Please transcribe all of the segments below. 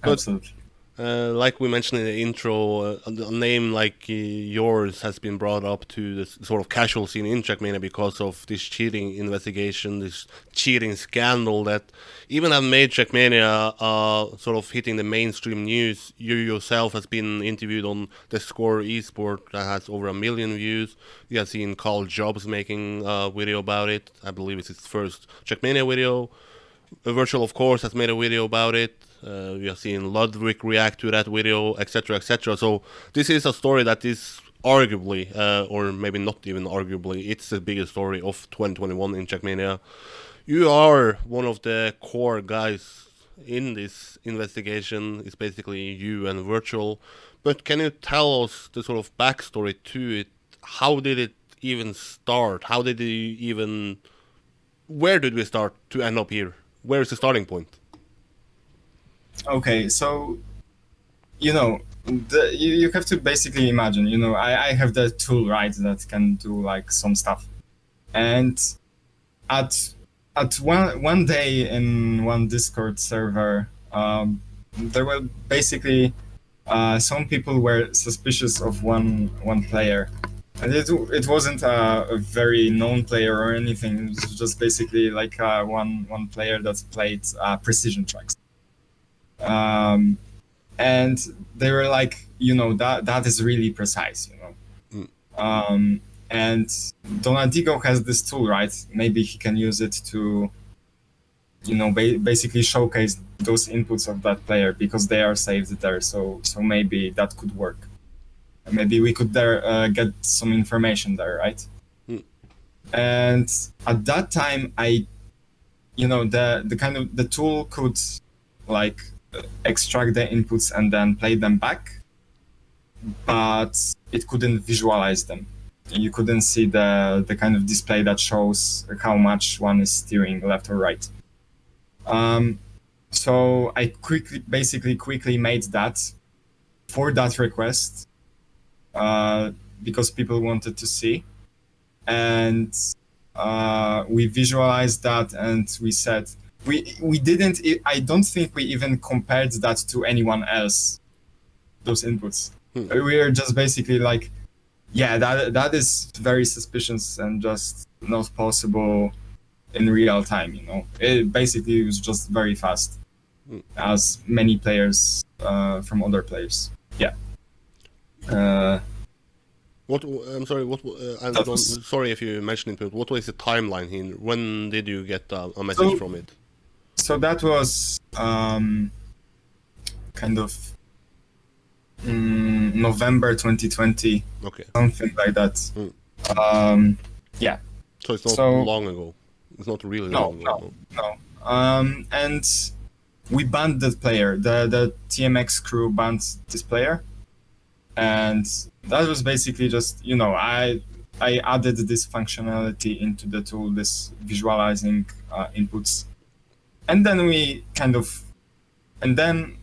But Absolutely. like we mentioned in the intro, a name like yours has been brought up to this sort of casual scene in Trackmania because of this cheating investigation, this cheating scandal that even have made Trackmania sort of hitting the mainstream news. You yourself has been interviewed on the Score Esport that has over 1 million views. You have seen Carl Jobs making a video about it. I believe it's his first Trackmania video. Virtual, of course, has made a video about it. We have seen Ludwig react to that video, etc., etc. So this is a story that is arguably, or maybe not even arguably, it's the biggest story of 2021 in Checkmania. You are one of the core guys in this investigation. It's basically you and Virtual. But can you tell us the sort of backstory to it? How did it even start? How did it even? Where did we start to end up here? Where is the starting point? Okay, so you have to basically imagine. I have the tool, right, that can do like some stuff, and at one day in one Discord server, there were basically some people were suspicious of one player, and it wasn't a very known player or anything. It was just basically like one player that played precision tracks. Um, and they were like, that is really precise. Mm. Um, and Donadigo has this tool, right? Maybe he can use it to, basically showcase those inputs of that player because they are saved there. So maybe that could work. Maybe we could there get some information there, right? Mm. And at that time, the kind of the tool could like extract the inputs and then play them back, but it couldn't visualize them. You couldn't see the kind of display that shows how much one is steering left or right. So I quickly made that for that request because people wanted to see, and we visualized that, and we said we didn't. I don't think we even compared that to anyone else. Those inputs. Mm. We were just basically like, yeah, that is very suspicious and just not possible in real time. It basically was just very fast, Mm. as many players from other players. Yeah. Uh, What? I'm sorry. What? I that don't. was Sorry if you mentioned it, but what was the timeline here? When did you get a message so. from it? So that was kind of November 2020, Okay. something like that. Mm. Um, yeah. So it's not So long ago. It's not really no, long ago. no, no. And we banned that player. The TMX crew banned this player, and that was basically just I added this functionality into the tool, this visualizing inputs, and then we kind of, and then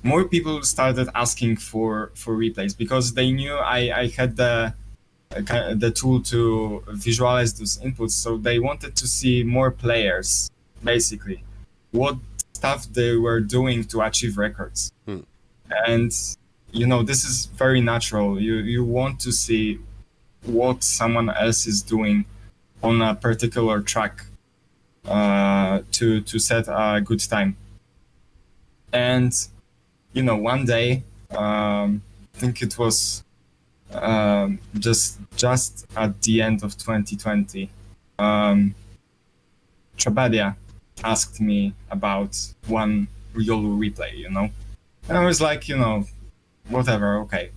more people started asking for replays because they knew I had the tool to visualize those inputs, so they wanted to see more players, basically, what stuff they were doing to achieve records. Mm. And this is very natural. You want to see what someone else is doing on a particular track to set a good time. And one day, I think it was just at the end of 2020, Trabadia asked me about one Riolu replay, and I was like, whatever, okay.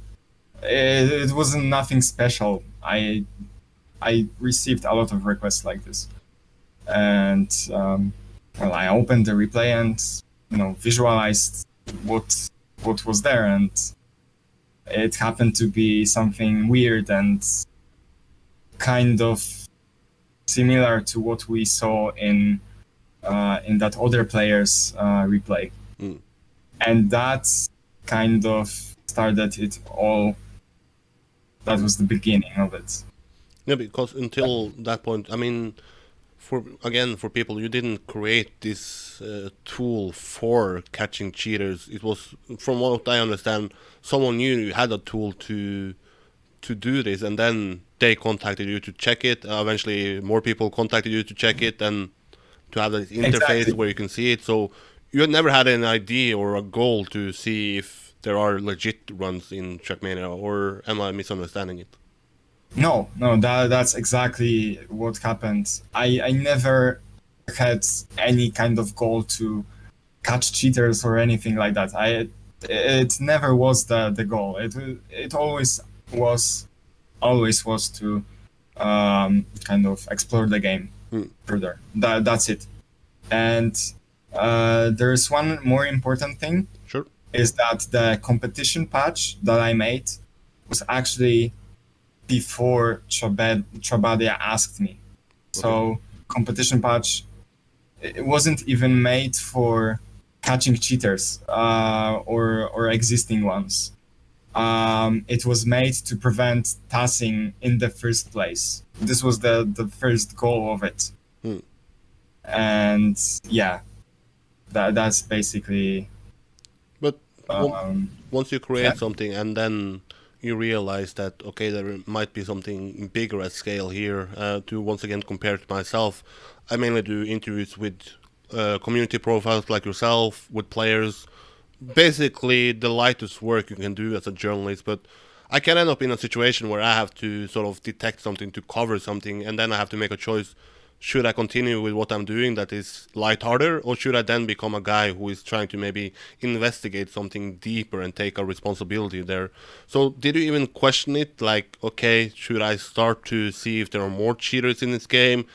It wasn't nothing special. I received a lot of requests like this, and well, I opened the replay and visualized what was there, and it happened to be something weird and kind of similar to what we saw in that other player's replay, Mm. and that kind of started it all. That was the beginning of it. Yeah, because until that point, I mean, for people, you didn't create this tool for catching cheaters. It was, from what I understand, someone knew you had a tool to do this, and then they contacted you to check it. Eventually, more people contacted you to check it and to have this interface Exactly. where you can see it. So you had never had an idea or a goal to see if there are legit runs in Trackmania, or am I misunderstanding it? No, that's exactly what happened. I never had any kind of goal to catch cheaters or anything like that. It never was the goal. It always was to kind of explore the game further. That's it. And there's one more important thing, Sure. is that the competition patch that I made was actually before Trabadia asked me. So competition patch, it wasn't even made for catching cheaters or existing ones. It was made to prevent tassing in the first place. This was the first goal of it. And yeah, that's basically. But once you create Yeah. something and then you realize that, okay, there might be something bigger at scale here, to once again compare to myself, I mainly do interviews with community profiles like yourself, with players, basically the lightest work you can do as a journalist. But I can end up in a situation where I have to sort of detect something to cover something, and then I have to make a choice. Should I continue with what I'm doing that is lighthearted, or should I then become a guy who is trying to maybe investigate something deeper and take a responsibility there? So, did you even question it? Like, okay, should I start to see if there are more cheaters in this game?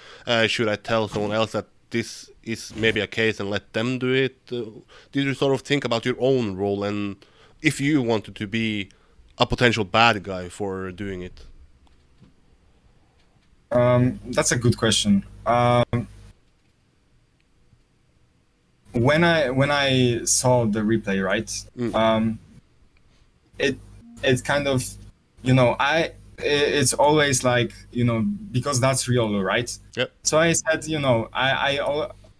Should I tell someone else that this is maybe a case and let them do it? Did you sort of think about your own role and if you wanted to be a potential bad guy for doing it? That's a good question. When I saw the replay, right? It it kind of, it's always like, because that's Riolo, right? Yep. So I said,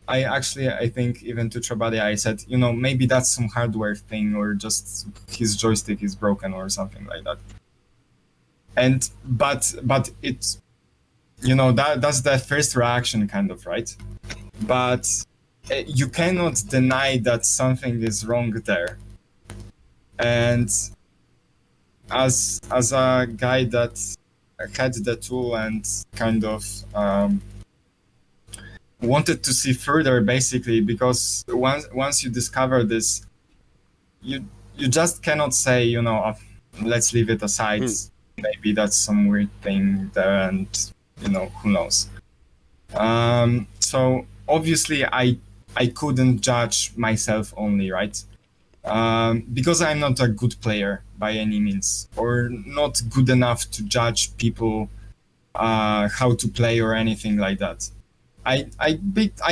I actually, I think even to Trabadia, I said, maybe that's some hardware thing, or just his joystick is broken or something like that. And but it's, that's the first reaction, kind of, right? But you cannot deny that something is wrong there. And as a guy that had the tool and kind of wanted to see further, basically, because once you discover this, you just cannot say, let's leave it aside. Maybe that's some weird thing there, and who knows. So obviously I couldn't judge myself only, right? Because I'm not a good player by any means, or not good enough to judge people how to play or anything like that. I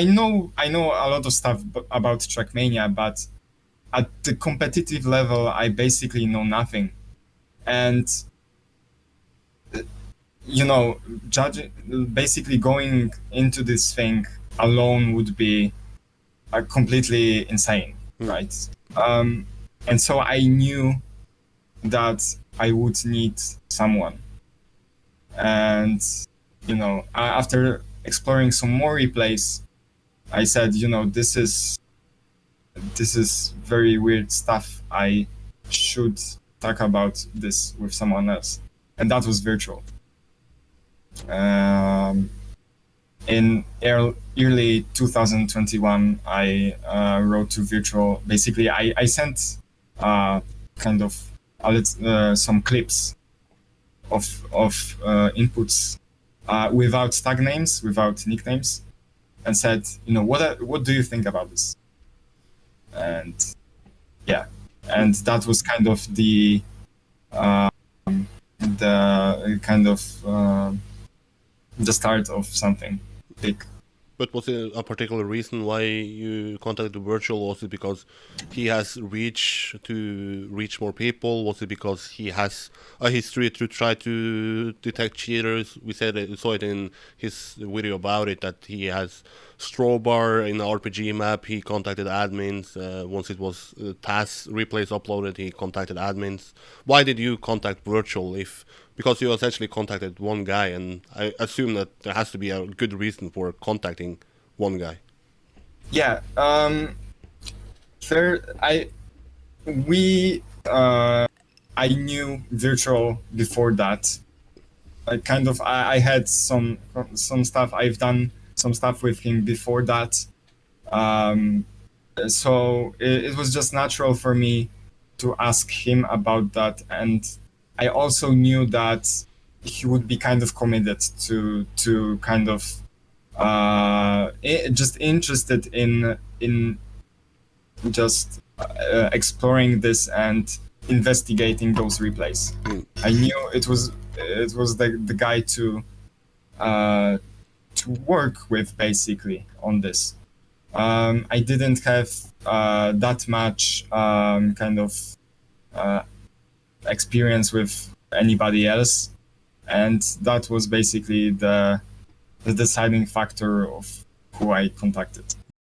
know a lot of stuff about Trackmania, but at the competitive level, I basically know nothing. And judging, basically going into this thing alone would be completely insane, right? And so I knew that I would need someone. And, after exploring some more replays, I said, this is very weird stuff. I should talk about this with someone else. And that was Virtual. In early 2021, I wrote to Virtual. Basically, I sent kind of some clips of inputs without tag names, without nicknames, and said, what do you think about this? And yeah, and that was kind of the kind of the start of something big. But was it a particular reason why you contacted Virtual? Was it because he has reach to reach more people? Was it because he has a history to try to detect cheaters? We saw it in his video about it that he has Strawbar in the RPG map. He contacted admins. Once it was task replays uploaded, he contacted admins. Why did you contact Virtual if because you essentially contacted one guy, and I assume that there has to be a good reason for contacting one guy. Yeah. There, we, I knew Virtual before that. I had some stuff. I've done some stuff with him before that. So it was just natural for me to ask him about that, and I also knew that he would be kind of committed to kind of just interested in just exploring this and investigating those replays. I knew it was the guy to work with basically on this. I didn't have that much kind of experience with anybody else, and that was basically the deciding factor of who I contacted.